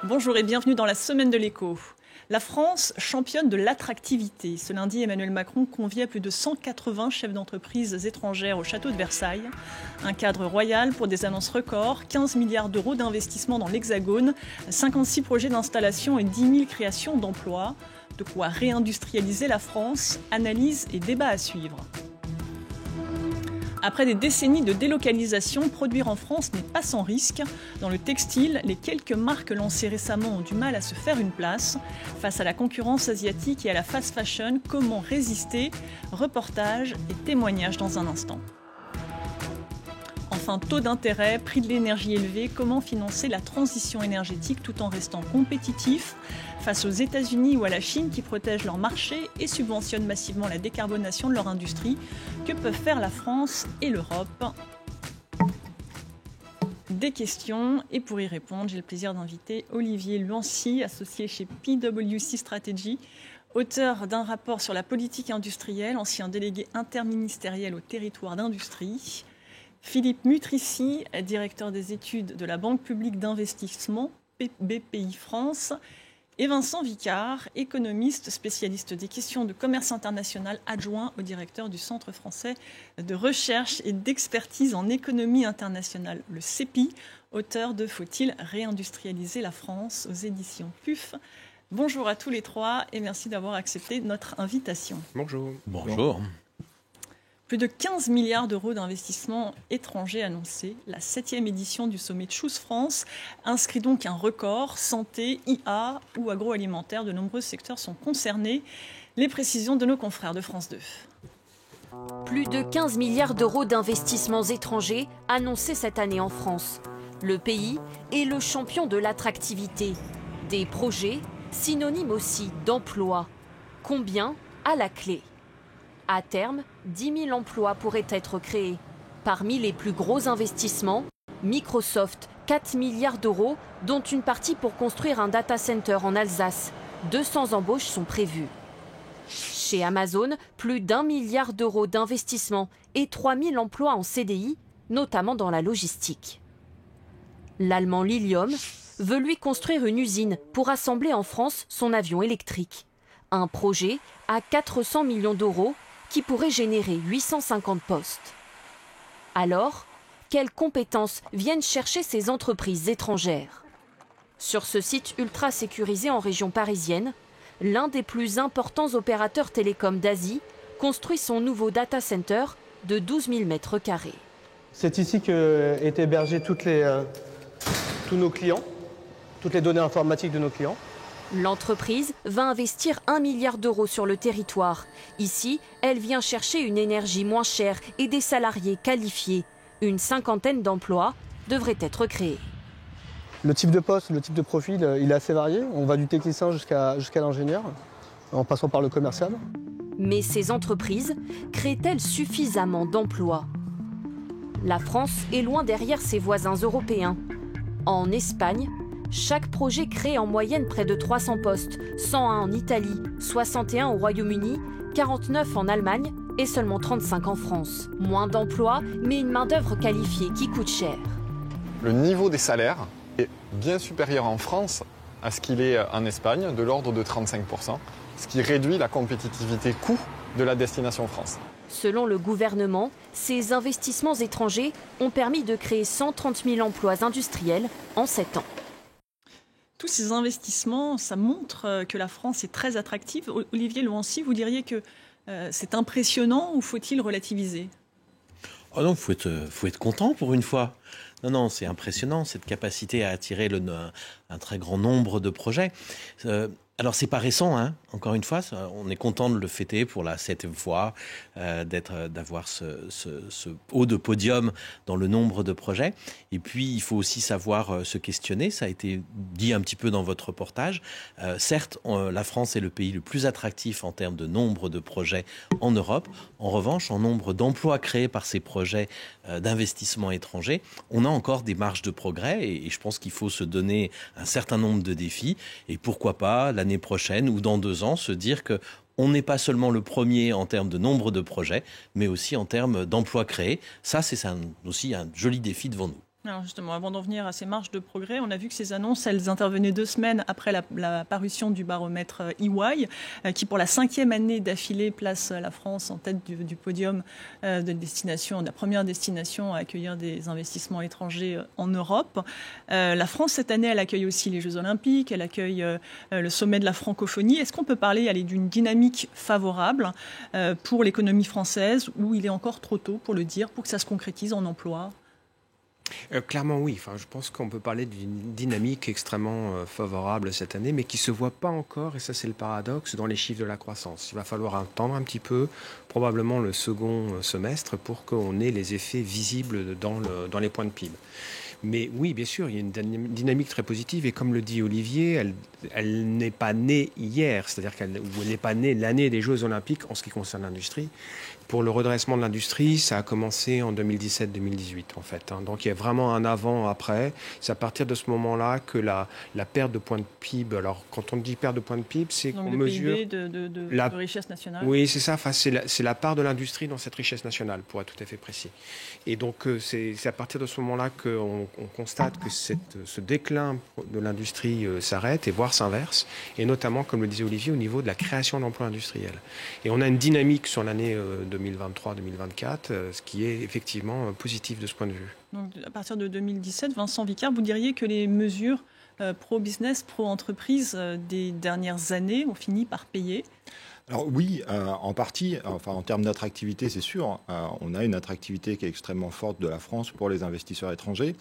Bonjour et bienvenue dans la semaine de l'écho. La France, championne de l'attractivité. Ce lundi, Emmanuel Macron conviait plus de 180 chefs d'entreprise étrangères au château de Versailles. Un cadre royal pour des annonces records, 15 milliards d'euros d'investissement dans l'Hexagone, 56 projets d'installation et 10 000 créations d'emplois. De quoi réindustrialiser la France, analyse et débat à suivre. Après des décennies de délocalisation, produire en France n'est pas sans risque. Dans le textile, les quelques marques lancées récemment ont du mal à se faire une place. Face à la concurrence asiatique et à la fast fashion, comment résister? Reportage et témoignages dans un instant. Enfin, taux d'intérêt, prix de l'énergie élevé, comment financer la transition énergétique tout en restant compétitif face aux États-Unis ou à la Chine qui protègent leur marché et subventionnent massivement la décarbonation de leur industrie. Que peuvent faire la France et l'Europe? Des questions, et pour y répondre, j'ai le plaisir d'inviter Olivier Luancy, associé chez PwC Strategy, auteur d'un rapport sur la politique industrielle, ancien délégué interministériel au territoire d'industrie. Philippe Mutrici, directeur des études de la Banque publique d'investissement, BPI France, et Vincent Vicard, économiste, spécialiste des questions de commerce international, adjoint au directeur du Centre français de recherche et d'expertise en économie internationale, le CEPI, auteur de « Faut-il réindustrialiser la France » aux éditions PUF. Bonjour à tous les trois et merci d'avoir accepté notre invitation. Bonjour. Bonjour. Plus de 15 milliards d'euros d'investissements étrangers annoncés. La 7e édition du sommet Choose France inscrit donc un record. Santé, IA ou agroalimentaire, de nombreux secteurs sont concernés. Les précisions de nos confrères de France 2. Plus de 15 milliards d'euros d'investissements étrangers annoncés cette année en France. Le pays est le champion de l'attractivité. Des projets, synonymes aussi d'emplois. Combien à la clé? À terme, 10 000 emplois pourraient être créés. Parmi les plus gros investissements, Microsoft, 4 milliards d'euros, dont une partie pour construire un data center en Alsace. 200 embauches sont prévues. Chez Amazon, plus d'1 milliard d'euros d'investissement et 3 000 emplois en CDI, notamment dans la logistique. L'Allemand Lilium veut lui construire une usine pour assembler en France son avion électrique. Un projet à 400 millions d'euros qui pourrait générer 850 postes. Alors, quelles compétences viennent chercher ces entreprises étrangères? Sur ce site ultra sécurisé en région parisienne, l'un des plus importants opérateurs télécoms d'Asie construit son nouveau data center de 12 000 mètres carrés. C'est ici qu'est hébergé tous nos clients, toutes les données informatiques de nos clients. L'entreprise va investir 1 milliard d'euros sur le territoire. Ici, elle vient chercher une énergie moins chère et des salariés qualifiés. Une 50aine d'emplois devraient être créés. Le type de poste, le type de profil, il est assez varié. On va du technicien jusqu'à l'ingénieur, en passant par le commercial. Mais ces entreprises créent-elles suffisamment d'emplois? La France est loin derrière ses voisins européens. En Espagne, chaque projet crée en moyenne près de 300 postes, 101 en Italie, 61 au Royaume-Uni, 49 en Allemagne et seulement 35 en France. Moins d'emplois, mais une main-d'œuvre qualifiée qui coûte cher. Le niveau des salaires est bien supérieur en France à ce qu'il est en Espagne, de l'ordre de 35%, ce qui réduit la compétitivité coût de la destination France. Selon le gouvernement, ces investissements étrangers ont permis de créer 130 000 emplois industriels en 7 ans. Tous ces investissements, ça montre que la France est très attractive. Olivier Luancy, vous diriez que c'est impressionnant ou faut-il relativiser? Oh non, faut être content pour une fois. Non, c'est impressionnant, cette capacité à attirer un très grand nombre de projets. Alors, c'est pas récent, hein. Encore une fois, on est content de le fêter pour la 7e fois, d'avoir ce haut de podium dans le nombre de projets. Et puis, il faut aussi savoir se questionner. Ça a été dit un petit peu dans votre reportage. Certes, la France est le pays le plus attractif en termes de nombre de projets en Europe. En revanche, en nombre d'emplois créés par ces projets d'investissement étrangers, on a encore des marges de progrès. Et je pense qu'il faut se donner un certain nombre de défis. Et pourquoi pas, l'année prochaine ou dans 2 ans, se dire qu'on n'est pas seulement le premier en termes de nombre de projets, mais aussi en termes d'emplois créés. Ça, c'est aussi un joli défi devant nous. Alors justement, avant d'en venir à ces marges de progrès, on a vu que ces annonces, elles intervenaient 2 semaines après la parution du baromètre EY, qui pour la 5e année d'affilée place la France en tête du podium de la première destination à accueillir des investissements étrangers en Europe. La France, cette année, elle accueille aussi les Jeux Olympiques, elle accueille le sommet de la francophonie. Est-ce qu'on peut parler d'une dynamique favorable pour l'économie française, ou il est encore trop tôt pour le dire, pour que ça se concrétise en emploi ? Clairement oui, je pense qu'on peut parler d'une dynamique extrêmement favorable cette année, mais qui ne se voit pas encore, et ça c'est le paradoxe, dans les chiffres de la croissance. Il va falloir attendre un petit peu, probablement le second semestre, pour qu'on ait les effets visibles dans les points de PIB. Mais oui, bien sûr, il y a une dynamique très positive, et comme le dit Olivier, elle n'est pas née hier, c'est-à-dire qu'elle n'est pas née l'année des Jeux Olympiques en ce qui concerne l'industrie. Pour le redressement de l'industrie, ça a commencé en 2017-2018 en fait. Donc il y a vraiment un avant-après. C'est à partir de ce moment-là que la perte de points de PIB. Alors quand on dit perte de points de PIB, c'est qu'on mesure de richesse nationale. Oui, c'est ça. C'est la part de l'industrie dans cette richesse nationale, pour être tout à fait précis. Et donc c'est à partir de ce moment-là qu'on constate que ce déclin de l'industrie s'arrête et voire s'inverse. Et notamment, comme le disait Olivier, au niveau de la création d'emplois industriels. Et on a une dynamique sur l'année 2023-2024, ce qui est effectivement positif de ce point de vue. Donc, à partir de 2017, Vincent Vicard, vous diriez que les mesures pro-business, pro-entreprise des dernières années ont fini par payer ? Alors oui, en partie, en termes d'attractivité, c'est sûr. On a une attractivité qui est extrêmement forte de la France pour les investisseurs étrangers.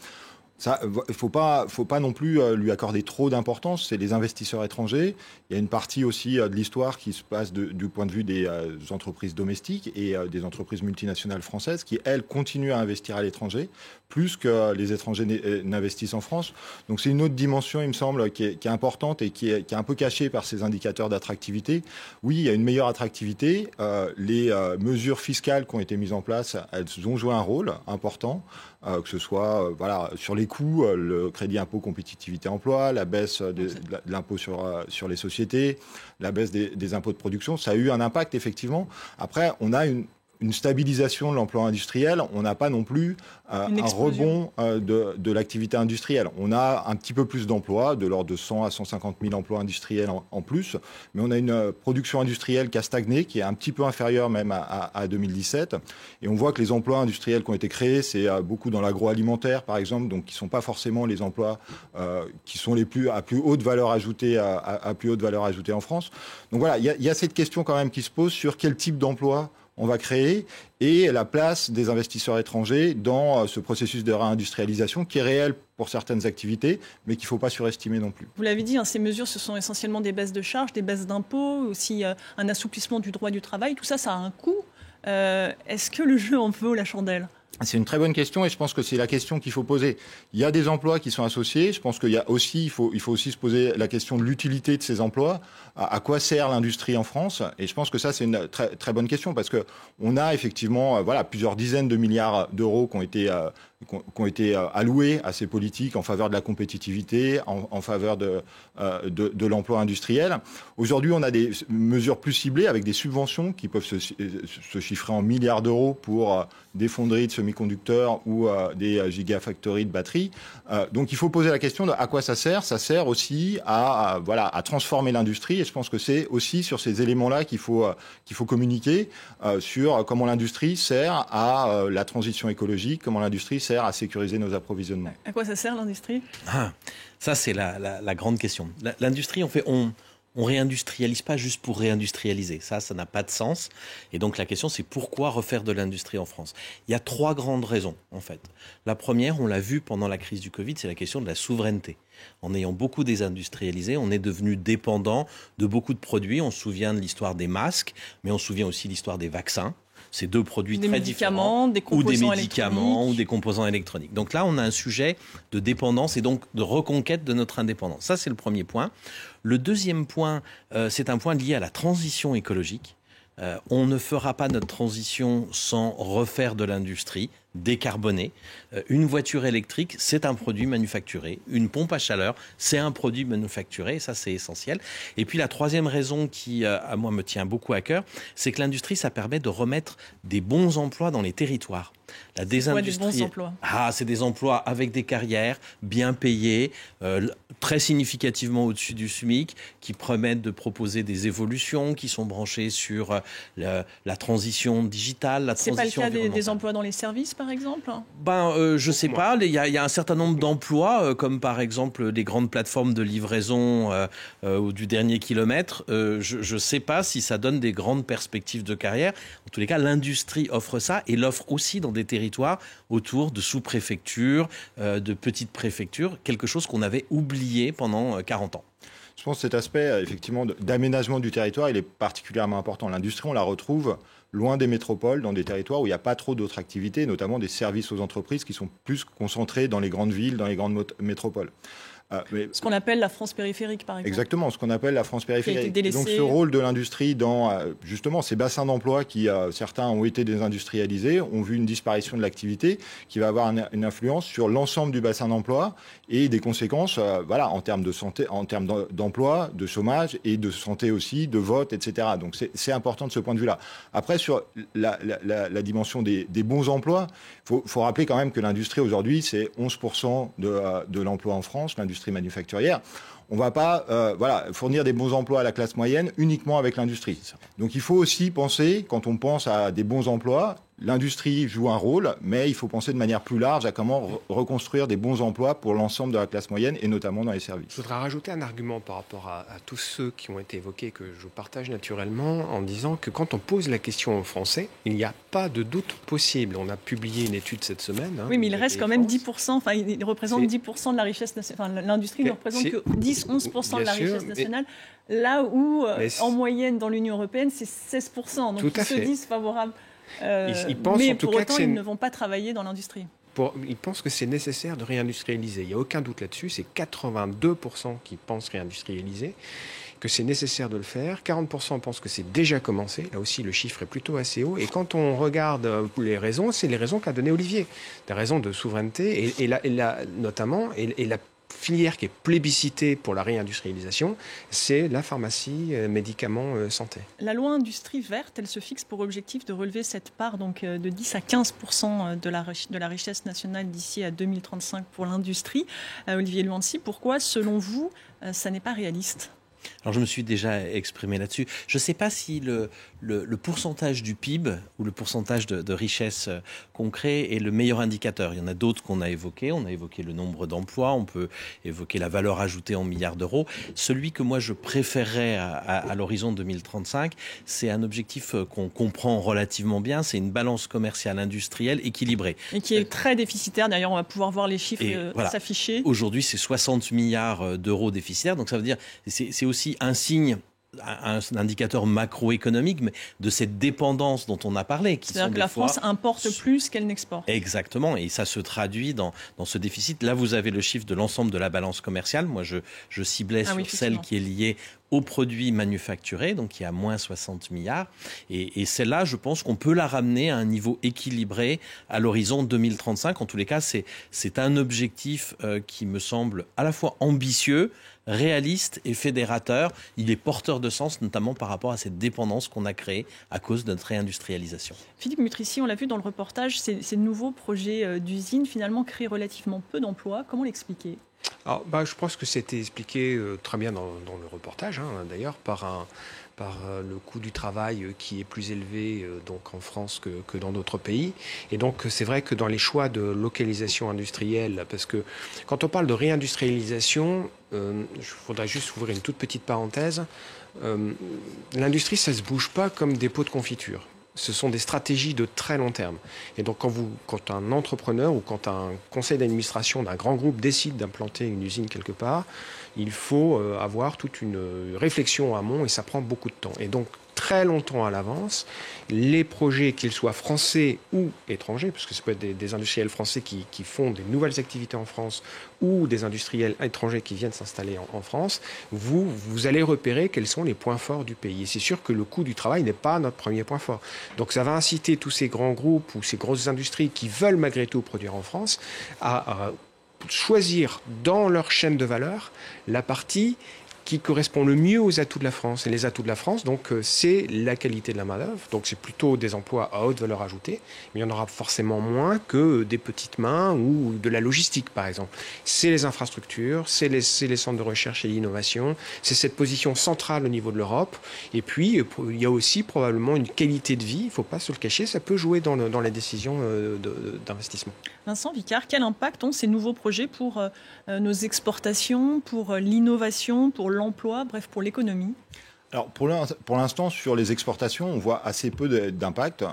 Ça, il faut pas non plus lui accorder trop d'importance. C'est les investisseurs étrangers. Il y a une partie aussi de l'histoire qui se passe du point de vue des entreprises domestiques et des entreprises multinationales françaises qui, elles, continuent à investir à l'étranger, plus que les étrangers n'investissent en France. Donc c'est une autre dimension, il me semble, qui est importante et qui est un peu cachée par ces indicateurs d'attractivité. Oui, il y a une meilleure attractivité. Les mesures fiscales qui ont été mises en place, elles ont joué un rôle important, que ce soit sur les coûts, le crédit impôt compétitivité emploi, la baisse de l'impôt sur les sociétés, la baisse des impôts de production. Ça a eu un impact, effectivement. Après, on a une stabilisation de l'emploi industriel. On n'a pas non plus un rebond de l'activité industrielle. On a un petit peu plus d'emplois, de l'ordre de 100 à 150 000 emplois industriels en plus, mais on a une production industrielle qui a stagné, qui est un petit peu inférieure même à 2017. Et on voit que les emplois industriels qui ont été créés, c'est beaucoup dans l'agroalimentaire, par exemple, donc qui ne sont pas forcément les emplois qui sont à plus haute valeur ajoutée, à plus haute valeur ajoutée en France. Donc voilà, il y a cette question quand même qui se pose sur quel type d'emploi on va créer et la place des investisseurs étrangers dans ce processus de réindustrialisation qui est réel pour certaines activités, mais qu'il ne faut pas surestimer non plus. Vous l'avez dit, ces mesures, ce sont essentiellement des baisses de charges, des baisses d'impôts, aussi un assouplissement du droit du travail. Tout ça, ça a un coût. Est-ce que le jeu en vaut la chandelle ? C'est une très bonne question et je pense que c'est la question qu'il faut poser. Il y a des emplois qui sont associés. Je pense il faut aussi se poser la question de l'utilité de ces emplois. À quoi sert l'industrie en France ? Et je pense que ça, c'est une très, très bonne question parce que on a effectivement, plusieurs dizaines de milliards d'euros qui ont été alloués à ces politiques en faveur de la compétitivité, en faveur de l'emploi industriel. Aujourd'hui, on a des mesures plus ciblées avec des subventions qui peuvent se chiffrer en milliards d'euros pour des fonderies de semi-conducteurs ou des gigafactories de batteries. Donc il faut poser la question de à quoi ça sert. Ça sert aussi à transformer l'industrie. Et je pense que c'est aussi sur ces éléments-là qu'il faut communiquer sur comment l'industrie sert à la transition écologique, comment l'industrie sert à sécuriser nos approvisionnements. À quoi ça sert l'industrie ? Ça, c'est la grande question. L'industrie, on réindustrialise pas juste pour réindustrialiser. Ça n'a pas de sens. Et donc, la question, c'est pourquoi refaire de l'industrie en France ? Il y a 3 grandes raisons, en fait. La première, on l'a vu pendant la crise du Covid, c'est la question de la souveraineté. En ayant beaucoup désindustrialisé, on est devenu dépendant de beaucoup de produits. On se souvient de l'histoire des masques, mais on se souvient aussi de l'histoire des vaccins. C'est 2 produits très différents. Ou des médicaments, ou des composants électroniques. Donc là, on a un sujet de dépendance et donc de reconquête de notre indépendance. Ça, c'est le premier point. Le deuxième point, c'est un point lié à la transition écologique. On ne fera pas notre transition sans refaire de l'industrie, décarboné. Une voiture électrique, c'est un produit manufacturé. Une pompe à chaleur, c'est un produit manufacturé. Ça, c'est essentiel. Et puis la troisième raison qui, à moi, me tient beaucoup à cœur, c'est que l'industrie, ça permet de remettre des bons emplois dans les territoires. La désindustrie... des bons emplois? C'est des emplois avec des carrières bien payées, très significativement au-dessus du SMIC, qui permettent de proposer des évolutions, qui sont branchées sur la transition digitale, la transition C'est pas le cas des environnementale. emplois dans les services, par exemple? Je sais pas. Il y a un certain nombre d'emplois, comme par exemple des grandes plateformes de livraison ou du dernier kilomètre. Je sais pas si ça donne des grandes perspectives de carrière. En tous les cas, l'industrie offre ça et l'offre aussi dans des territoires autour de sous-préfectures, de petites préfectures, quelque chose qu'on avait oublié pendant 40 ans. Je pense que cet aspect, effectivement, d'aménagement du territoire, il est particulièrement important. L'industrie, on la retrouve loin des métropoles, dans des territoires où il n'y a pas trop d'autres activités, notamment des services aux entreprises qui sont plus concentrés dans les grandes villes, dans les grandes métropoles. Ce qu'on appelle la France périphérique, par exemple. Exactement, ce qu'on appelle la France périphérique. Délaissée. Donc ce rôle de l'industrie dans justement ces bassins d'emploi qui, certains ont été désindustrialisés, ont vu une disparition de l'activité qui va avoir une influence sur l'ensemble du bassin d'emploi et des conséquences en termes de santé, en termes d'emploi, de chômage et de santé aussi, de vote, etc. Donc c'est important de ce point de vue-là. Après, sur la dimension des bons emplois, faut rappeler quand même que l'industrie aujourd'hui, c'est 11% de l'emploi en France, l'industrie manufacturière. On ne va pas fournir des bons emplois à la classe moyenne uniquement avec l'industrie. Donc il faut aussi penser, quand on pense à des bons emplois, l'industrie joue un rôle, mais il faut penser de manière plus large à comment reconstruire des bons emplois pour l'ensemble de la classe moyenne et notamment dans les services. Je voudrais rajouter un argument par rapport à tous ceux qui ont été évoqués que je partage naturellement en disant que quand on pose la question aux Français, il n'y a pas de doute possible. On a publié une étude cette semaine. Oui, mais il reste quand même 10%, enfin il représente 10% de la richesse nationale. Enfin, l'industrie ne représente que 10-11% de la richesse nationale, là où en moyenne dans l'Union européenne c'est 16%. Donc ils se disent favorables. Ils pensent mais en tout pour cas autant, que ils ne vont pas travailler dans l'industrie. Ils pensent que c'est nécessaire de réindustrialiser. Il n'y a aucun doute là-dessus. C'est 82% qui pensent réindustrialiser, que c'est nécessaire de le faire. 40% pensent que c'est déjà commencé. Là aussi, le chiffre est plutôt assez haut. Et quand on regarde les raisons, c'est les raisons qu'a donné Olivier. Des raisons de souveraineté notamment, la filière qui est plébiscitée pour la réindustrialisation, c'est la pharmacie, médicaments, santé. La loi industrie verte, elle se fixe pour objectif de relever cette part donc, de 10 à 15% de la richesse nationale d'ici à 2035 pour l'industrie. Olivier Luancy, pourquoi, selon vous, ça n'est pas réaliste ? Alors je me suis déjà exprimé là-dessus. Je ne sais pas si le pourcentage du PIB ou le pourcentage de richesse qu'on crée est le meilleur indicateur. Il y en a d'autres qu'on a évoqués. On a évoqué le nombre d'emplois, on peut évoquer la valeur ajoutée en milliards d'euros. Celui que moi je préférerais à l'horizon 2035, c'est un objectif qu'on comprend relativement bien. C'est une balance commerciale industrielle équilibrée. Et qui est très déficitaire. D'ailleurs, on va pouvoir voir les chiffres s'afficher. Aujourd'hui, c'est 60 milliards d'euros déficitaires. Donc ça veut dire c'est aussi un signe, un indicateur macroéconomique, mais de cette dépendance dont on a parlé. C'est-à-dire que la France importe plus qu'elle n'exporte. Exactement, et ça se traduit dans ce déficit. Là, vous avez le chiffre de l'ensemble de la balance commerciale. Moi, je ciblais sur celle qui est liée aux produits manufacturés, donc il y a moins 60 milliards. Et celle-là, je pense qu'on peut la ramener à un niveau équilibré à l'horizon 2035. En tous les cas, c'est un objectif qui me semble à la fois ambitieux, réaliste et fédérateur. Il est porteur de sens, notamment par rapport à cette dépendance qu'on a créée à cause de notre réindustrialisation. Philippe Mutrici, on l'a vu dans le reportage, ces nouveaux projets d'usines finalement créent relativement peu d'emplois. Comment l'expliquer ? Alors, je pense que c'était expliqué très bien dans le reportage, d'ailleurs, par le coût du travail qui est plus élevé donc en France que dans d'autres pays. Et donc, c'est vrai que dans les choix de localisation industrielle, parce que quand on parle de réindustrialisation, il faudrait juste ouvrir une toute petite parenthèse. L'industrie, ça ne se bouge pas comme des pots de confiture. Ce sont des stratégies de très long terme. Et donc, quand un entrepreneur ou quand un conseil d'administration d'un grand groupe décide d'implanter une usine quelque part, il faut avoir toute une réflexion en amont et ça prend beaucoup de temps. Et donc, très longtemps à l'avance les projets, qu'ils soient français ou étrangers, parce que ça peut être des industriels français qui font des nouvelles activités en France ou des industriels étrangers qui viennent s'installer en France. Vous allez repérer quels sont les points forts du pays. Et c'est sûr que le coût du travail n'est pas notre premier point fort. Donc ça va inciter tous ces grands groupes ou ces grosses industries qui veulent malgré tout produire en France à choisir dans leur chaîne de valeur la partie qui correspond le mieux aux atouts de la France. Et les atouts de la France, donc, c'est la qualité de la main-d'œuvre. Donc, c'est plutôt des emplois à haute valeur ajoutée. Mais il y en aura forcément moins que des petites mains ou de la logistique, par exemple. C'est les infrastructures, c'est les centres de recherche et d'innovation. C'est cette position centrale au niveau de l'Europe. Et puis, il y a aussi probablement une qualité de vie. Il ne faut pas se le cacher. Ça peut jouer dans les décisions d'investissement. Vincent Vicard, quel impact ont ces nouveaux projets pour nos exportations, pour l'innovation, pour l'emploi, bref, pour l'économie? Alors pour l'instant, sur les exportations, on voit assez peu d'impact.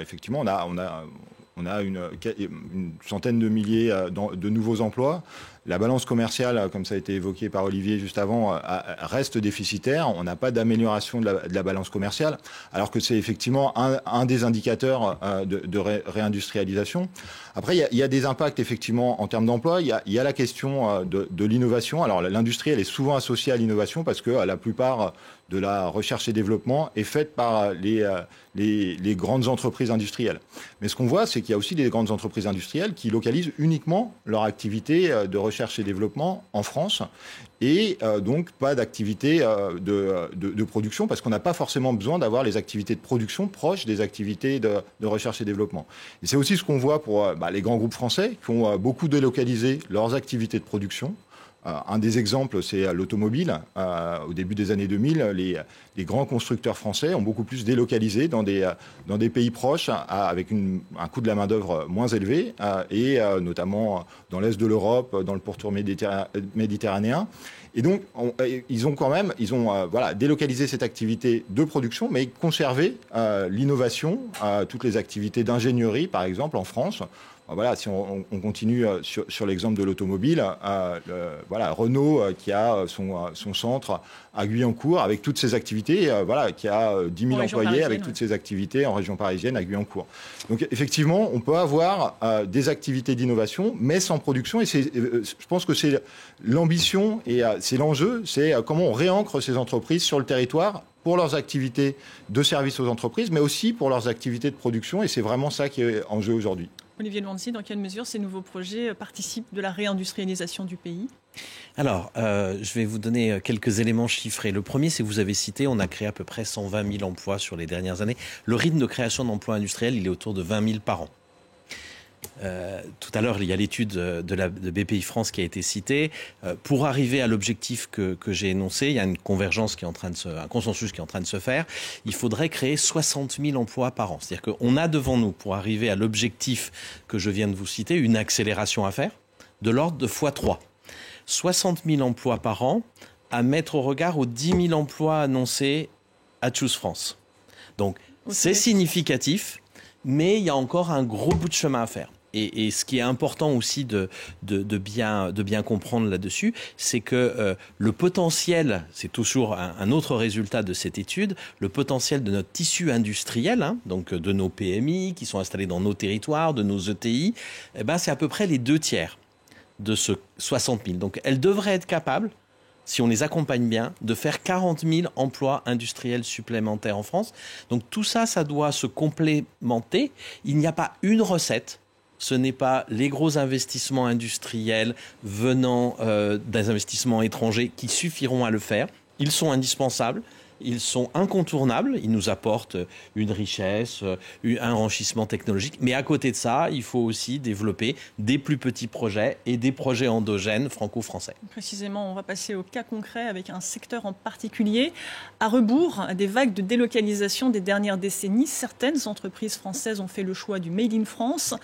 Effectivement, on a une centaine de milliers de nouveaux emplois. La balance commerciale, comme ça a été évoqué par Olivier juste avant, reste déficitaire. On n'a pas d'amélioration de la balance commerciale, alors que c'est effectivement un des indicateurs de réindustrialisation. Après, il y a des impacts effectivement en termes d'emploi. Il y a la question de l'innovation. Alors l'industrie, elle est souvent associée à l'innovation parce que la plupart de la recherche et développement est faite par les grandes entreprises industrielles. Mais ce qu'on voit, c'est qu'il y a aussi des grandes entreprises industrielles qui localisent uniquement leur activité de recherche et développement en France et donc pas d'activité de production parce qu'on n'a pas forcément besoin d'avoir les activités de production proches des activités de recherche et développement. Et c'est aussi ce qu'on voit pour les grands groupes français qui ont beaucoup délocalisé leurs activités de production. Un des exemples, c'est l'automobile. Au début des années 2000, les grands constructeurs français ont beaucoup plus délocalisé dans des pays proches avec un coût de la main-d'œuvre moins élevé et notamment dans l'est de l'Europe, dans le pourtour méditerranéen. Et donc, ils ont délocalisé cette activité de production, mais conservé l'innovation, toutes les activités d'ingénierie, par exemple, en France. Voilà, si on continue sur l'exemple de l'automobile, Renault qui a son centre à Guyancourt avec toutes ses activités, qui a 10 000 employés avec toutes ses activités en région parisienne à Guyancourt. Donc effectivement, on peut avoir des activités d'innovation, mais sans production. Et je pense que c'est l'ambition et c'est l'enjeu, c'est comment on réancre ces entreprises sur le territoire pour leurs activités de service aux entreprises, mais aussi pour leurs activités de production. Et c'est vraiment ça qui est en jeu aujourd'hui. Olivier Luancy, dans quelle mesure ces nouveaux projets participent de la réindustrialisation du pays? Alors, je vais vous donner quelques éléments chiffrés. Le premier, c'est que vous avez cité, on a créé à peu près 120 000 emplois sur les dernières années. Le rythme de création d'emplois industriels, il est autour de 20 000 par an. Tout à l'heure, il y a l'étude de BPI France qui a été citée. Pour arriver à l'objectif que j'ai énoncé, il y a une convergence un consensus qui est en train de se faire. Il faudrait créer 60 000 emplois par an. C'est-à-dire qu'on a devant nous, pour arriver à l'objectif que je viens de vous citer, une accélération à faire de l'ordre de x3. 60 000 emplois par an à mettre au regard aux 10 000 emplois annoncés à Choose France. Donc, c'est significatif, mais il y a encore un gros bout de chemin à faire. Et ce qui est important aussi de bien comprendre là-dessus, c'est que le potentiel, c'est toujours un autre résultat de cette étude, le potentiel de notre tissu industriel, donc de nos PMI qui sont installés dans nos territoires, de nos ETI, c'est à peu près les 2/3 de ce 60 000. Donc elles devraient être capables, si on les accompagne bien, de faire 40 000 emplois industriels supplémentaires en France. Donc tout ça, ça doit se complémenter. Il n'y a pas une recette. Ce n'est pas les gros investissements industriels venant des investissements étrangers qui suffiront à le faire. Ils sont indispensables, ils sont incontournables, ils nous apportent une richesse, un enrichissement technologique. Mais à côté de ça, il faut aussi développer des plus petits projets et des projets endogènes franco-français. Précisément, on va passer au cas concret avec un secteur en particulier. À rebours des vagues de délocalisation des dernières décennies, certaines entreprises françaises ont fait le choix du Made in France.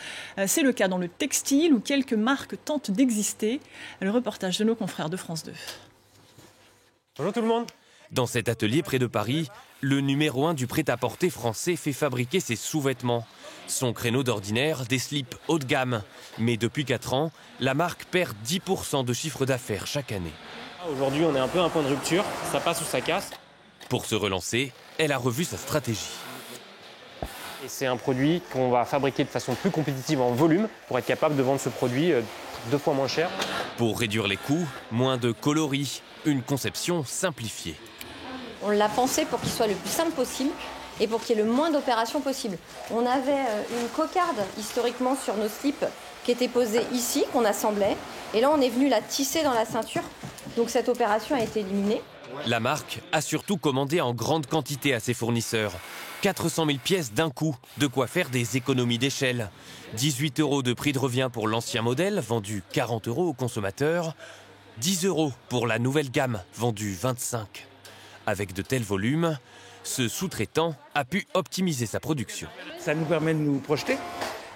C'est le cas dans le textile où quelques marques tentent d'exister. Le reportage de nos confrères de France 2. Bonjour tout le monde. Dans cet atelier près de Paris, le numéro 1 du prêt-à-porter français fait fabriquer ses sous-vêtements. Son créneau d'ordinaire, des slips haut de gamme. Mais depuis 4 ans, la marque perd 10% de chiffre d'affaires chaque année. Aujourd'hui, on est un peu à un point de rupture. Ça passe ou ça casse. Pour se relancer, elle a revu sa stratégie. Et c'est un produit qu'on va fabriquer de façon plus compétitive en volume pour être capable de vendre ce produit 2 fois moins cher. Pour réduire les coûts, moins de coloris, une conception simplifiée. On l'a pensé pour qu'il soit le plus simple possible et pour qu'il y ait le moins d'opérations possible. On avait une cocarde historiquement sur nos slips qui était posée ici, qu'on assemblait. Et là, on est venu la tisser dans la ceinture. Donc cette opération a été éliminée. La marque a surtout commandé en grande quantité à ses fournisseurs. 400 000 pièces d'un coup, de quoi faire des économies d'échelle. 18 € de prix de revient pour l'ancien modèle, vendu 40 € aux consommateurs. 10 € pour la nouvelle gamme, vendue 25. Avec de tels volumes, ce sous-traitant a pu optimiser sa production. Ça nous permet de nous projeter.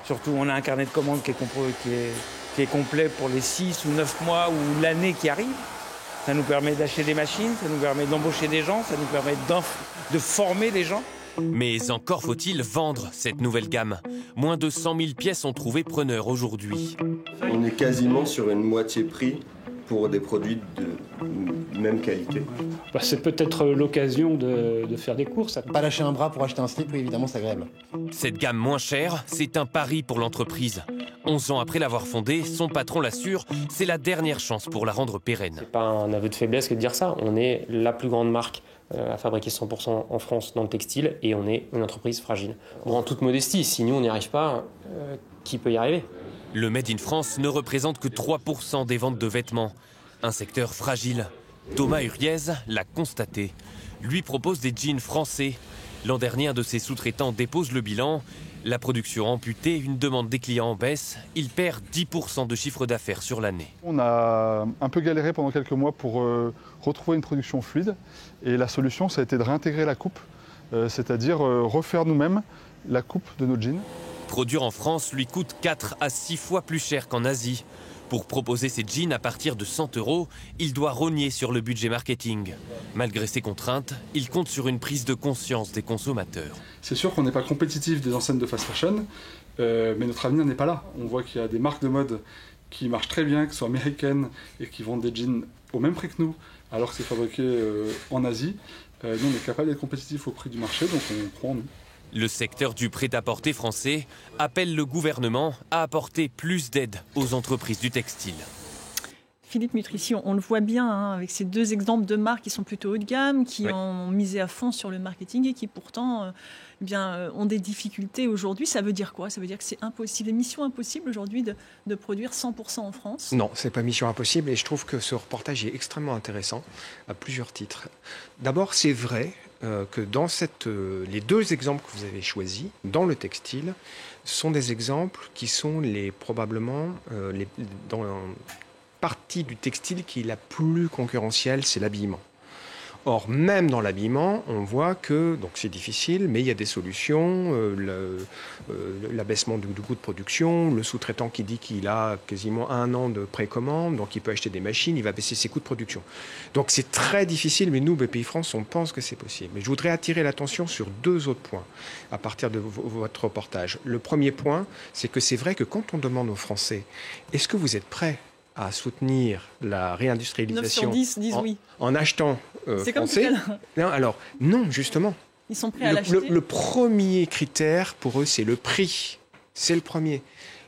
Surtout, on a un carnet de commandes qui est complet pour les 6 ou 9 mois ou l'année qui arrive. Ça nous permet d'acheter des machines, ça nous permet d'embaucher des gens, ça nous permet de former des gens. Mais encore faut-il vendre cette nouvelle gamme. Moins de 100 000 pièces ont trouvé preneur aujourd'hui. On est quasiment sur une moitié prix pour des produits de même qualité. C'est peut-être l'occasion de faire des courses. Pas lâcher un bras pour acheter un slip, oui, évidemment, c'est agréable. Cette gamme moins chère, c'est un pari pour l'entreprise. 11 ans après l'avoir fondée, son patron l'assure, c'est la dernière chance pour la rendre pérenne. C'est pas un aveu de faiblesse que de dire ça. On est la plus grande marque à fabriquer 100% en France dans le textile et on est une entreprise fragile. Bon, en toute modestie, si nous on n'y arrive pas, qui peut y arriver ? Le Made in France ne représente que 3% des ventes de vêtements. Un secteur fragile. Thomas Huriez l'a constaté. Lui propose des jeans français. L'an dernier, un de ses sous-traitants dépose le bilan. La production amputée, une demande des clients en baisse. Il perd 10% de chiffre d'affaires sur l'année. On a un peu galéré pendant quelques mois pour retrouver une production fluide. Et la solution, ça a été de réintégrer la coupe, c'est-à-dire refaire nous-mêmes la coupe de nos jeans. Produire en France lui coûte 4 à 6 fois plus cher qu'en Asie. Pour proposer ses jeans à partir de 100 €, il doit rogner sur le budget marketing. Malgré ces contraintes, il compte sur une prise de conscience des consommateurs. C'est sûr qu'on n'est pas compétitif des enseignes de fast fashion, mais notre avenir n'est pas là. On voit qu'il y a des marques de mode qui marchent très bien, qui sont américaines et qui vendent des jeans au même prix que nous, alors que c'est fabriqué en Asie. Nous, on est capable d'être compétitif au prix du marché, donc on croit en nous. Le secteur du prêt-à-porter français appelle le gouvernement à apporter plus d'aide aux entreprises du textile. Philippe Mutrici, on le voit bien avec ces deux exemples de marques qui sont plutôt haut de gamme, qui ont misé à fond sur le marketing et qui pourtant ont des difficultés aujourd'hui. Ça veut dire quoi ? Ça veut dire que c'est impossible, une mission impossible aujourd'hui de produire 100% en France ? Non, ce n'est pas mission impossible et je trouve que ce reportage est extrêmement intéressant à plusieurs titres. D'abord, c'est vrai que dans les deux exemples que vous avez choisis, dans le textile, sont des exemples qui sont probablement dans la partie du textile qui est la plus concurrentielle, c'est l'habillement. Or, même dans l'habillement, on voit que, donc c'est difficile, mais il y a des solutions, l'abaissement du coût de production, le sous-traitant qui dit qu'il a quasiment 1 an de précommande, donc il peut acheter des machines, il va baisser ses coûts de production. Donc c'est très difficile, mais nous, BPI France, on pense que c'est possible. Mais je voudrais attirer l'attention sur 2 autres points à partir de votre reportage. Le premier point, c'est que c'est vrai que quand on demande aux Français, est-ce que vous êtes prêts à soutenir la réindustrialisation 9 sur 10 disent oui. En achetant c'est français. Non, alors, non, justement. Ils sont prêts à l'acheter. Le premier critère pour eux, c'est le prix. C'est le premier.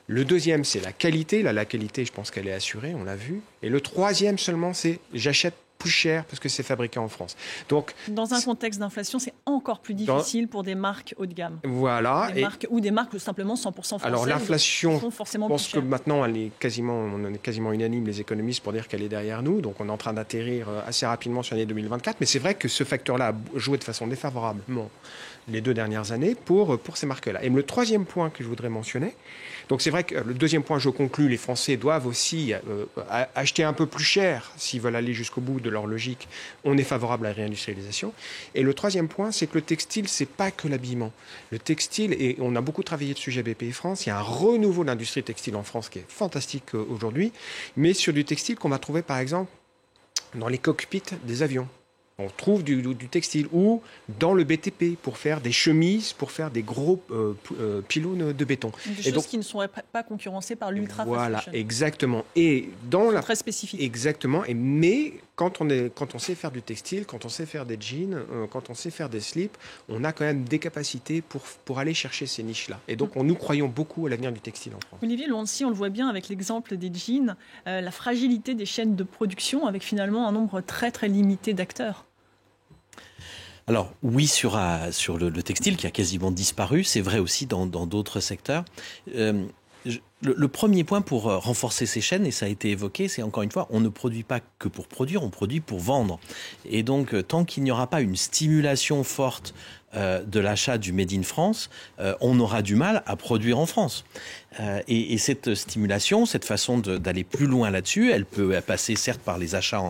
Le deuxième, c'est la qualité. Là, la qualité, je pense qu'elle est assurée, on l'a vu. Et le troisième seulement, c'est j'achète plus cher parce que c'est fabriqué en France. Donc, dans un contexte d'inflation, c'est encore plus difficile pour des marques haut de gamme. Voilà. Ou des marques simplement 100% françaises. Alors l'inflation, je pense que maintenant, on est quasiment unanime, les économistes, pour dire qu'elle est derrière nous. Donc on est en train d'atterrir assez rapidement sur l'année 2024. Mais c'est vrai que ce facteur-là a joué de façon défavorablement les 2 dernières années pour ces marques-là. Et le troisième point que je voudrais mentionner, donc c'est vrai que le deuxième point, je conclus, les Français doivent aussi acheter un peu plus cher s'ils veulent aller jusqu'au bout de leur logique. On est favorable à la réindustrialisation. Et le troisième point, c'est que le textile, c'est pas que l'habillement. Le textile, et on a beaucoup travaillé dessus à BPI France, il y a un renouveau de l'industrie textile en France qui est fantastique aujourd'hui, mais sur du textile qu'on va trouver par exemple dans les cockpits des avions. On trouve du textile ou dans le BTP pour faire des chemises, pour faire des gros pylônes de béton. Des choses qui ne sont pas concurrencées par l'ultra fast fashion. Voilà, exactement. Et dans très spécifique. Exactement. Mais quand on sait faire du textile, quand on sait faire des jeans, quand on sait faire des slips, on a quand même des capacités pour aller chercher ces niches-là. Et donc, nous croyons beaucoup à l'avenir du textile en France. Olivier, on le voit bien avec l'exemple des jeans, la fragilité des chaînes de production avec finalement un nombre très très limité d'acteurs. Alors oui, sur le textile qui a quasiment disparu, c'est vrai aussi dans d'autres secteurs. Le premier point pour renforcer ces chaînes, et ça a été évoqué, c'est encore une fois, on ne produit pas que pour produire, on produit pour vendre. Et donc, tant qu'il n'y aura pas une stimulation forte de l'achat du Made in France, on aura du mal à produire en France. Et cette stimulation, cette façon d'aller plus loin là-dessus, elle peut passer certes par les achats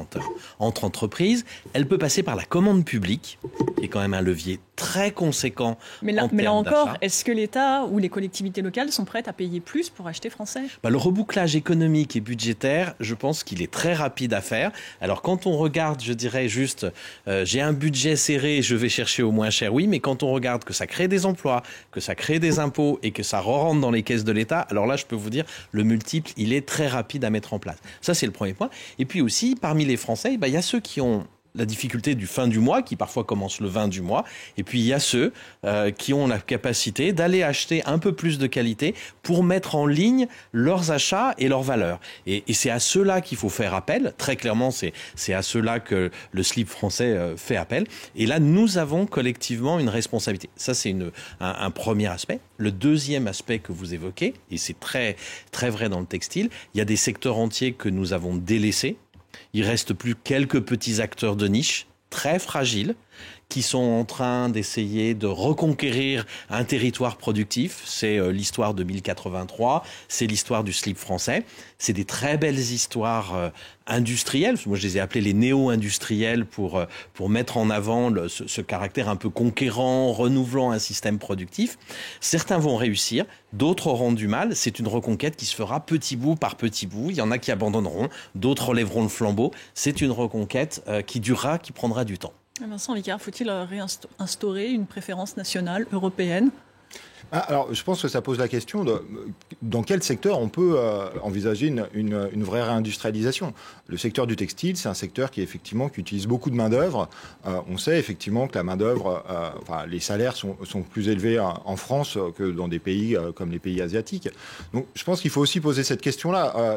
entre entreprises, elle peut passer par la commande publique, qui est quand même un levier très conséquent. Mais là encore, est-ce que l'État ou les collectivités locales sont prêtes à payer plus pour acheter français ? Le rebouclage économique et budgétaire, je pense qu'il est très rapide à faire. Alors quand on regarde, je dirais juste, j'ai un budget serré, je vais chercher au moins cher, oui, mais quand on regarde que ça crée des emplois, que ça crée des impôts et que ça rentre dans les caisses de l'État, alors là, je peux vous dire, le multiple, il est très rapide à mettre en place. Ça, c'est le premier point. Et puis aussi, parmi les Français, il y a ceux qui ont la difficulté du fin du mois, qui parfois commence le 20 du mois. Et puis, il y a ceux qui ont la capacité d'aller acheter un peu plus de qualité pour mettre en ligne leurs achats et leurs valeurs. Et c'est à ceux-là qu'il faut faire appel. Très clairement, c'est à ceux-là que le slip français fait appel. Et là, nous avons collectivement une responsabilité. Ça, c'est un premier aspect. Le deuxième aspect que vous évoquez, et c'est très, très vrai dans le textile, il y a des secteurs entiers que nous avons délaissés. Il reste plus quelques petits acteurs de niche, très fragiles, qui sont en train d'essayer de reconquérir un territoire productif. C'est l'histoire de 1083, c'est l'histoire du slip français. C'est des très belles histoires industrielles. Moi, je les ai appelées les néo-industriels pour mettre en avant ce caractère un peu conquérant, renouvelant un système productif. Certains vont réussir, d'autres auront du mal. C'est une reconquête qui se fera petit bout par petit bout. Il y en a qui abandonneront, d'autres relèveront le flambeau. C'est une reconquête qui durera, qui prendra du temps. Vincent Vicard, faut-il réinstaurer une préférence nationale européenne ? Alors, je pense que ça pose la question de dans quel secteur on peut envisager une vraie réindustrialisation. Le secteur du textile, c'est un secteur qui utilise beaucoup de main-d'œuvre. On sait effectivement que la main-d'œuvre, les salaires sont plus élevés en France que dans des pays comme les pays asiatiques. Donc, je pense qu'il faut aussi poser cette question-là.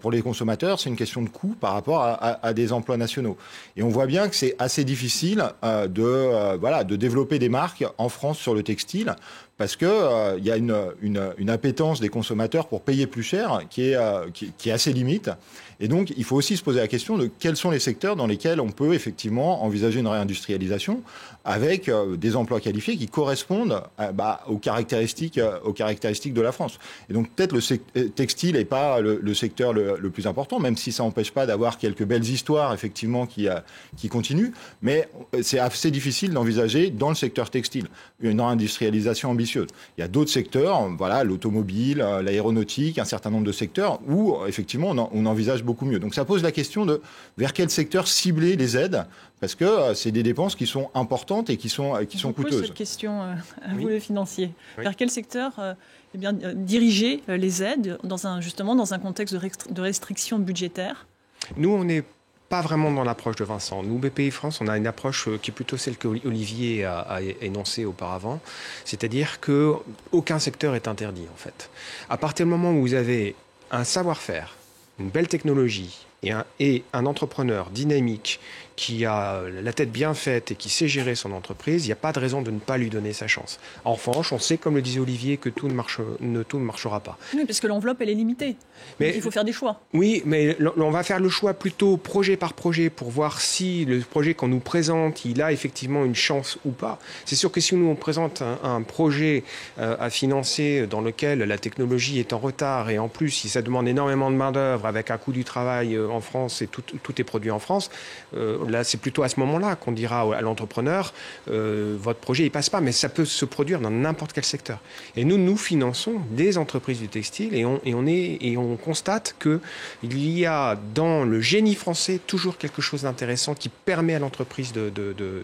Pour les consommateurs, c'est une question de coût par rapport à des emplois nationaux. Et on voit bien que c'est assez difficile de développer des marques en France sur le textile. Parce que y a une appétence des consommateurs pour payer plus cher qui est assez limite. Et donc, il faut aussi se poser la question de quels sont les secteurs dans lesquels on peut effectivement envisager une réindustrialisation avec des emplois qualifiés qui correspondent aux caractéristiques de la France. Et donc, peut-être le textile n'est pas le secteur le plus important, même si ça n'empêche pas d'avoir quelques belles histoires, effectivement, qui continuent. Mais c'est assez difficile d'envisager dans le secteur textile une réindustrialisation ambitieuse. Il y a d'autres secteurs, l'automobile, l'aéronautique, un certain nombre de secteurs où, effectivement, on envisage beaucoup mieux. Donc ça pose la question de vers quel secteur cibler les aides, parce que c'est des dépenses qui sont importantes et qui sont coûteuses. Je pose cette question à vous, les financiers. Oui. Vers quel secteur diriger les aides dans un contexte de restriction budgétaire ? Nous, on n'est pas vraiment dans l'approche de Vincent. Nous, BPI France, on a une approche qui est plutôt celle qu'Olivier a énoncée auparavant, c'est-à-dire qu'aucun secteur est interdit, en fait. À partir du moment où vous avez un savoir-faire, une belle technologie et un entrepreneur dynamique qui a la tête bien faite et qui sait gérer son entreprise, il n'y a pas de raison de ne pas lui donner sa chance. En revanche, on sait, comme le disait Olivier, que tout ne marchera pas. Oui, parce que l'enveloppe, elle est limitée. Mais il faut faire des choix. Oui, mais on va faire le choix plutôt projet par projet pour voir si le projet qu'on nous présente, il a effectivement une chance ou pas. C'est sûr que si nous on présente un projet à financer dans lequel la technologie est en retard et en plus, si ça demande énormément de main-d'œuvre avec un coût du travail en France et tout est produit en France, là, c'est plutôt à ce moment-là qu'on dira à l'entrepreneur votre projet, il passe pas, mais ça peut se produire dans n'importe quel secteur. Et nous finançons des entreprises du textile et on constate qu'il y a dans le génie français toujours quelque chose d'intéressant qui permet à l'entreprise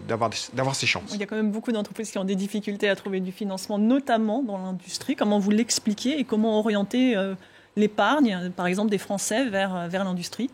d'avoir ses chances. Il y a quand même beaucoup d'entreprises qui ont des difficultés à trouver du financement, notamment dans l'industrie. Comment vous l'expliquez et comment orienter l'épargne, par exemple, des Français vers l'industrie ?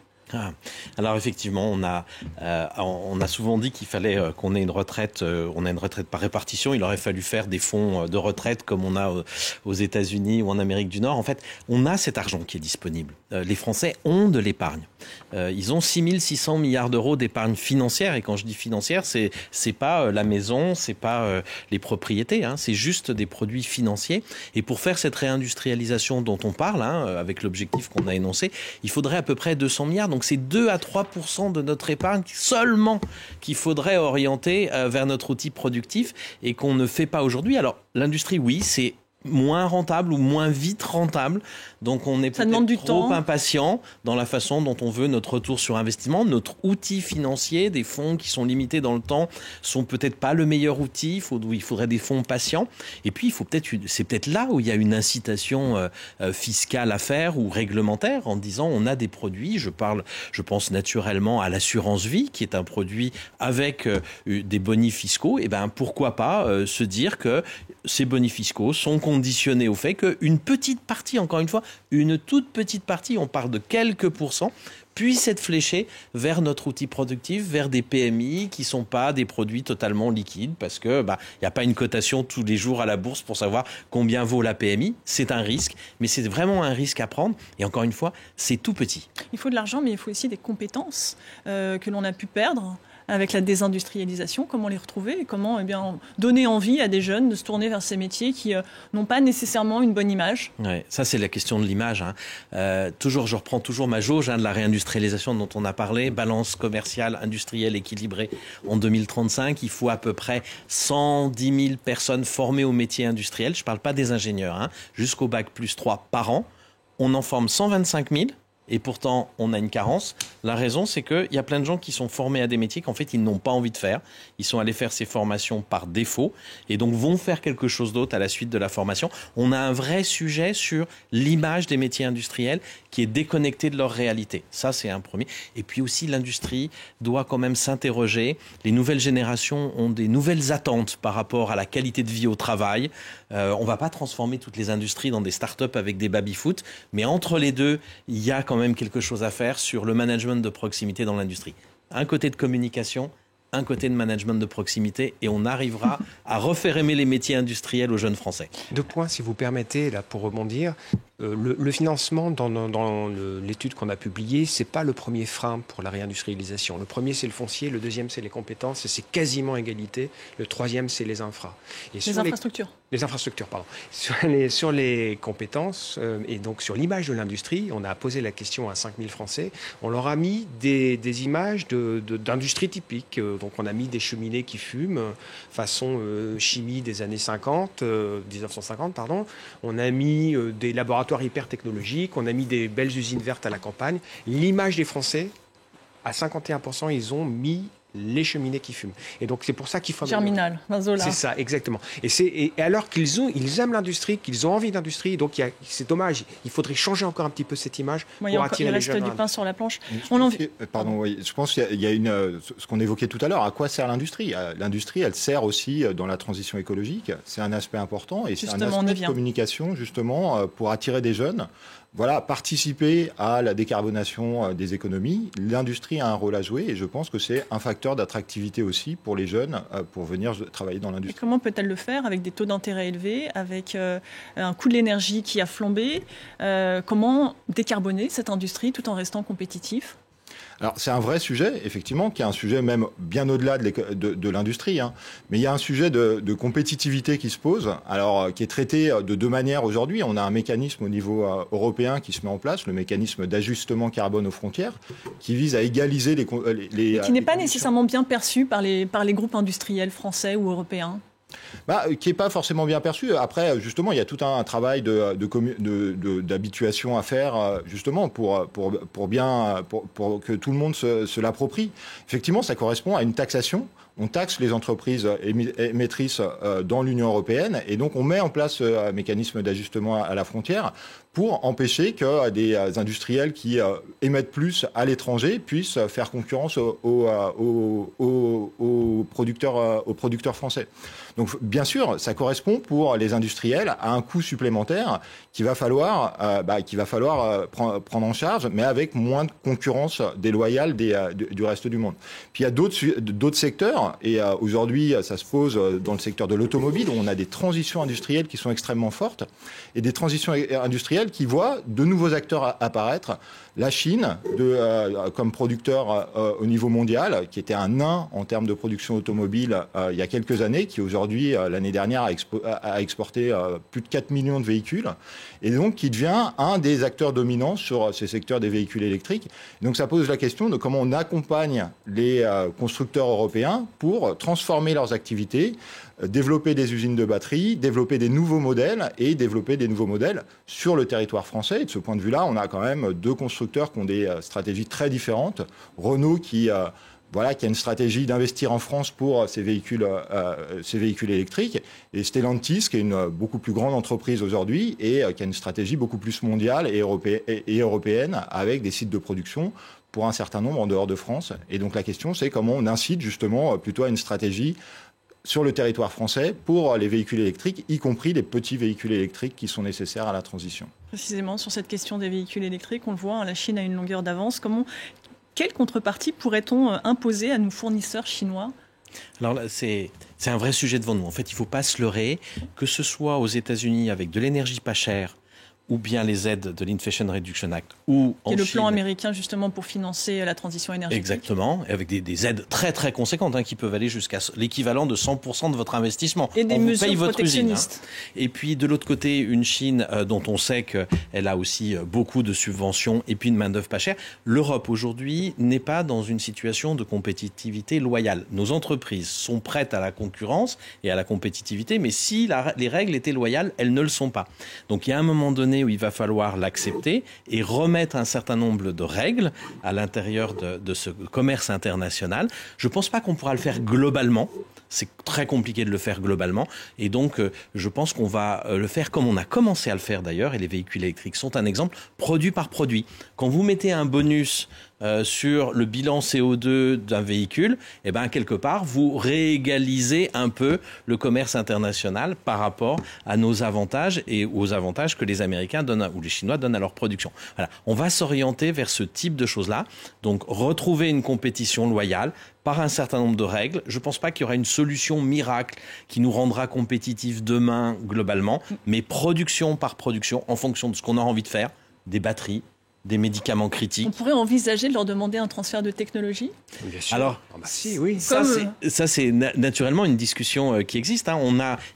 Alors effectivement, on a souvent dit qu'il fallait qu'on ait une retraite, on a une retraite par répartition. Il aurait fallu faire des fonds de retraite comme on a aux États-Unis ou en Amérique du Nord. En fait, on a cet argent qui est disponible. Les Français ont de l'épargne. Ils ont 6 600 milliards d'euros d'épargne financière. Et quand je dis financière, c'est pas la maison, c'est pas les propriétés, hein, c'est juste des produits financiers. Et pour faire cette réindustrialisation dont on parle, avec l'objectif qu'on a énoncé, il faudrait à peu près 200 milliards. Donc c'est 2 à 3% de notre épargne seulement qu'il faudrait orienter vers notre outil productif et qu'on ne fait pas aujourd'hui. Alors l'industrie, oui, c'est moins rentable ou moins vite rentable. Donc on est peut-être trop impatient dans la façon dont on veut notre retour sur investissement. Notre outil financier, des fonds qui sont limités dans le temps, sont peut-être pas le meilleur outil. Il faudrait des fonds patients. Et puis c'est peut-être là où il y a une incitation fiscale à faire ou réglementaire en disant on a des produits. Je pense naturellement à l'assurance vie qui est un produit avec des bonus fiscaux. Et ben pourquoi pas se dire que ces bonus fiscaux sont conditionnés au fait qu'une petite partie, encore une fois, une toute petite partie, on parle de quelques pourcents, puisse être fléchée vers notre outil productif, vers des PMI qui ne sont pas des produits totalement liquides parce que y a pas une cotation tous les jours à la bourse pour savoir combien vaut la PMI. C'est un risque, mais c'est vraiment un risque à prendre. Et encore une fois, c'est tout petit. Il faut de l'argent, mais il faut aussi des compétences que l'on a pu perdre avec la désindustrialisation, comment les retrouver et comment donner envie à des jeunes de se tourner vers ces métiers qui n'ont pas nécessairement une bonne image. Ouais, ça c'est la question de l'image. Je reprends toujours ma jauge de la réindustrialisation dont on a parlé, balance commerciale, industrielle équilibrée en 2035. Il faut à peu près 110 000 personnes formées au métier industriel. Je ne parle pas des ingénieurs, jusqu'au bac plus 3 par an. On en forme 125 000. Et pourtant, on a une carence. La raison, c'est qu'il y a plein de gens qui sont formés à des métiers qu'en fait, ils n'ont pas envie de faire. Ils sont allés faire ces formations par défaut et donc vont faire quelque chose d'autre à la suite de la formation. On a un vrai sujet sur l'image des métiers industriels qui est déconnectée de leur réalité. Ça, c'est un premier. Et puis aussi, l'industrie doit quand même s'interroger. Les nouvelles générations ont des nouvelles attentes par rapport à la qualité de vie au travail. On ne va pas transformer toutes les industries dans des start-up avec des baby-foot, mais entre les deux, il y a quand même quelque chose à faire sur le management de proximité dans l'industrie. Un côté de communication, un côté de management de proximité, et on arrivera à refaire aimer les métiers industriels aux jeunes Français. 2 points, si vous permettez, là, pour rebondir. Le financement, dans l'étude qu'on a publiée, c'est pas le premier frein pour la réindustrialisation. Le premier, c'est le foncier. Le deuxième, c'est les compétences. Et c'est quasiment égalité. Le troisième, c'est les infras. Et les infrastructures. Les infrastructures, pardon. Sur les compétences et donc sur l'image de l'industrie, on a posé la question à 5000 Français. On leur a mis des images d'industrie typique. Donc on a mis des cheminées qui fument, façon chimie des années 1950, pardon. On a mis des laboratoires hyper technologiques, on a mis des belles usines vertes à la campagne. L'image des Français, à 51%, ils ont mis les cheminées qui fument. Et donc c'est pour ça qu'il faut... Germinal, Zola. C'est ça, exactement. Et alors ils aiment l'industrie, qu'ils ont envie d'industrie, donc c'est dommage. Il faudrait changer encore un petit peu cette image pour attirer les jeunes. Il reste du pain sur la planche. Pardon, oui, je pense qu'il y a ce qu'on évoquait tout à l'heure. À quoi sert l'industrie ? L'industrie, elle sert aussi dans la transition écologique. C'est un aspect important et c'est un aspect de communication justement pour attirer des jeunes. Voilà, participer à la décarbonation des économies. L'industrie a un rôle à jouer et je pense que c'est un facteur d'attractivité aussi pour les jeunes pour venir travailler dans l'industrie. Et comment peut-elle le faire avec des taux d'intérêt élevés, avec un coût de l'énergie qui a flambé ? Comment décarboner cette industrie tout en restant compétitif ? Alors c'est un vrai sujet, effectivement, qui est un sujet même bien au-delà de l'industrie. Mais il y a un sujet de compétitivité qui se pose, alors qui est traité de 2 manières aujourd'hui. On a un mécanisme au niveau européen qui se met en place, le mécanisme d'ajustement carbone aux frontières, qui vise à égaliser les qui n'est pas nécessairement bien perçu par les groupes industriels français ou européens. Qui n'est pas forcément bien perçu. Après, justement, il y a tout un travail d'habituation à faire, justement, pour que tout le monde se l'approprie. Effectivement, ça correspond à une taxation. on taxe les entreprises émettrices dans l'Union européenne et donc on met en place un mécanisme d'ajustement à la frontière pour empêcher que des industriels qui émettent plus à l'étranger puissent faire concurrence aux producteurs français. Donc bien sûr, ça correspond pour les industriels à un coût supplémentaire qu'il va falloir prendre en charge, mais avec moins de concurrence déloyale du reste du monde. Puis il y a d'autres secteurs, et aujourd'hui ça se pose dans le secteur de l'automobile, où on a des transitions industrielles qui sont extrêmement fortes, et des transitions industrielles qui voient de nouveaux acteurs apparaître. La Chine, comme producteur au niveau mondial, qui était un nain en termes de production automobile il y a quelques années, qui aujourd'hui, l'année dernière, a exporté plus de 4 millions de véhicules, et donc qui devient un des acteurs dominants sur ces secteurs des véhicules électriques. Donc ça pose la question de comment on accompagne les constructeurs européens pour transformer leurs activités, développer des usines de batteries, développer des nouveaux modèles et développer des nouveaux modèles sur le territoire français. Et de ce point de vue-là, on a quand même deux constructeurs qui ont des stratégies très différentes. Renault qui a une stratégie d'investir en France pour ses véhicules électriques, et Stellantis, qui est une beaucoup plus grande entreprise aujourd'hui et qui a une stratégie beaucoup plus mondiale et européenne avec des sites de production pour un certain nombre en dehors de France. Et donc la question, c'est comment on incite justement plutôt à une stratégie sur le territoire français pour les véhicules électriques, y compris les petits véhicules électriques qui sont nécessaires à la transition. Précisément sur cette question des véhicules électriques, on le voit, la Chine a une longueur d'avance. Quelle contrepartie pourrait-on imposer à nos fournisseurs chinois ? Alors là, c'est un vrai sujet devant nous. En fait, il ne faut pas se leurrer, que ce soit aux États-Unis avec de l'énergie pas chère, ou bien les aides de l'Inflation Reduction Act, ou en Chine. Et le plan américain, justement, pour financer la transition énergétique. Exactement, avec des aides très très conséquentes, qui peuvent aller jusqu'à l'équivalent de 100% de votre investissement. Et des mesures protectionnistes. Et puis de l'autre côté, une Chine dont on sait qu'elle a aussi beaucoup de subventions et puis une main-d'œuvre pas chère. L'Europe aujourd'hui n'est pas dans une situation de compétitivité loyale. Nos entreprises sont prêtes à la concurrence et à la compétitivité, mais si les règles étaient loyales, elles ne le sont pas. Donc il y a un moment donné où il va falloir l'accepter et remettre un certain nombre de règles à l'intérieur de ce commerce international. Je ne pense pas qu'on pourra le faire globalement. C'est très compliqué de le faire globalement. Et donc, je pense qu'on va le faire comme on a commencé à le faire d'ailleurs. Et les véhicules électriques sont un exemple, produit par produit. Quand vous mettez un bonus sur le bilan CO2 d'un véhicule, quelque part, vous réégalisez un peu le commerce international par rapport à nos avantages et aux avantages que les Américains donnent ou les Chinois donnent à leur production. Voilà. On va s'orienter vers ce type de choses-là. Donc, retrouver une compétition loyale par un certain nombre de règles. Je ne pense pas qu'il y aura une solution miracle qui nous rendra compétitifs demain globalement, mais production par production en fonction de ce qu'on a envie de faire, des batteries, des médicaments critiques. On pourrait envisager de leur demander un transfert de technologie ? Bien sûr. Alors, si, oui. Ça, c'est naturellement une discussion qui existe.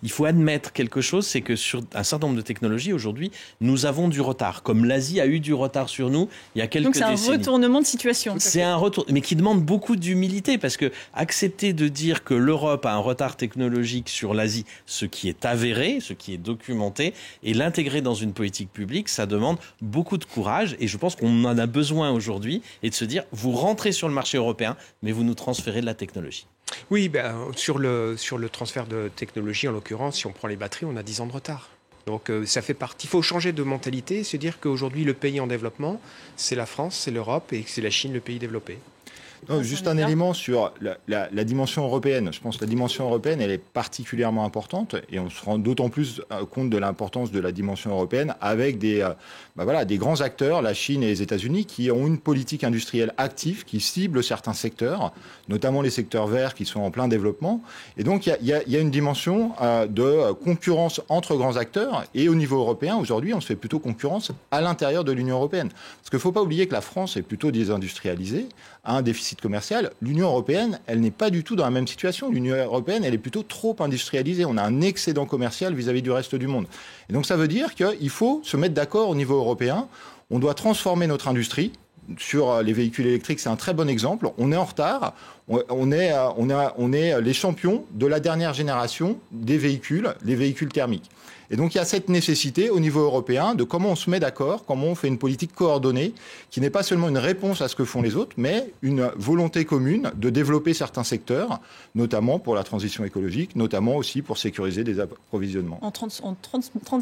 Il faut admettre quelque chose, c'est que sur un certain nombre de technologies, aujourd'hui, nous avons du retard. Comme l'Asie a eu du retard sur nous il y a quelques décennies. Donc c'est un retournement de situation. C'est un retour, mais qui demande beaucoup d'humilité, parce que accepter de dire que l'Europe a un retard technologique sur l'Asie, ce qui est avéré, ce qui est documenté, et l'intégrer dans une politique publique, ça demande beaucoup de courage, et je pense qu'on en a besoin aujourd'hui, et de se dire, vous rentrez sur le marché européen, mais vous nous transférez de la technologie. Oui, sur le transfert de technologie, en l'occurrence, si on prend les batteries, on a 10 ans de retard. Donc ça fait partie. Il faut changer de mentalité et se dire qu'aujourd'hui, le pays en développement, c'est la France, c'est l'Europe et que c'est la Chine, le pays développé. Non, juste un élément sur la dimension européenne. Je pense que la dimension européenne, elle est particulièrement importante et on se rend d'autant plus compte de l'importance de la dimension européenne avec des grands acteurs, la Chine et les États-Unis, qui ont une politique industrielle active, qui cible certains secteurs, notamment les secteurs verts qui sont en plein développement. Et donc, il y a une dimension de concurrence entre grands acteurs. Et au niveau européen, aujourd'hui, on se fait plutôt concurrence à l'intérieur de l'Union européenne. Parce qu'il ne faut pas oublier que la France est plutôt désindustrialisée, a un déficit commercial. L'Union européenne, elle n'est pas du tout dans la même situation. L'Union européenne, elle est plutôt trop industrialisée. On a un excédent commercial vis-à-vis du reste du monde. Et donc ça veut dire qu'il faut se mettre d'accord au niveau européen. On doit transformer notre industrie. Sur les véhicules électriques, c'est un très bon exemple. On est en retard. On est les champions de la dernière génération des véhicules, les véhicules thermiques. Et donc il y a cette nécessité au niveau européen de comment on se met d'accord, comment on fait une politique coordonnée qui n'est pas seulement une réponse à ce que font les autres, mais une volonté commune de développer certains secteurs, notamment pour la transition écologique, notamment aussi pour sécuriser des approvisionnements. En 30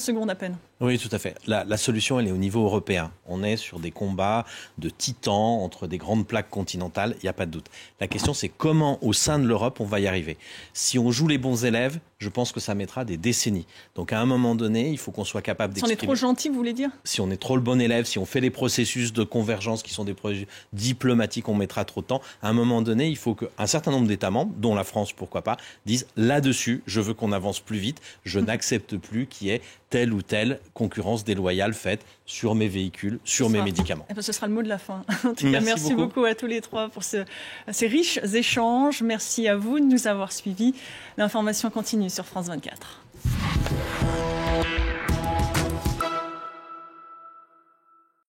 secondes à peine. Oui, tout à fait. La solution, elle est au niveau européen. On est sur des combats de titans entre des grandes plaques continentales, il n'y a pas de doute. La question, c'est comment, au sein de l'Europe, on va y arriver. Si on joue les bons élèves, je pense que ça mettra des décennies. Donc, à un moment donné, il faut qu'on soit capable d'exprimer... Si on est trop gentil, vous voulez dire ? Si on est trop le bon élève, si on fait les processus de convergence qui sont des processus diplomatiques, on mettra trop de temps. À un moment donné, il faut qu'un certain nombre d'États membres, dont la France, pourquoi pas, disent là-dessus, je veux qu'on avance plus vite, je n'accepte plus qu'il y ait telle ou telle concurrence déloyale faite sur mes véhicules, sur mes médicaments. Eh bien, ce sera le mot de la fin. En tout cas, merci beaucoup à tous les trois pour ces riches échanges. Merci à vous de nous avoir suivis. L'information continue sur France 24.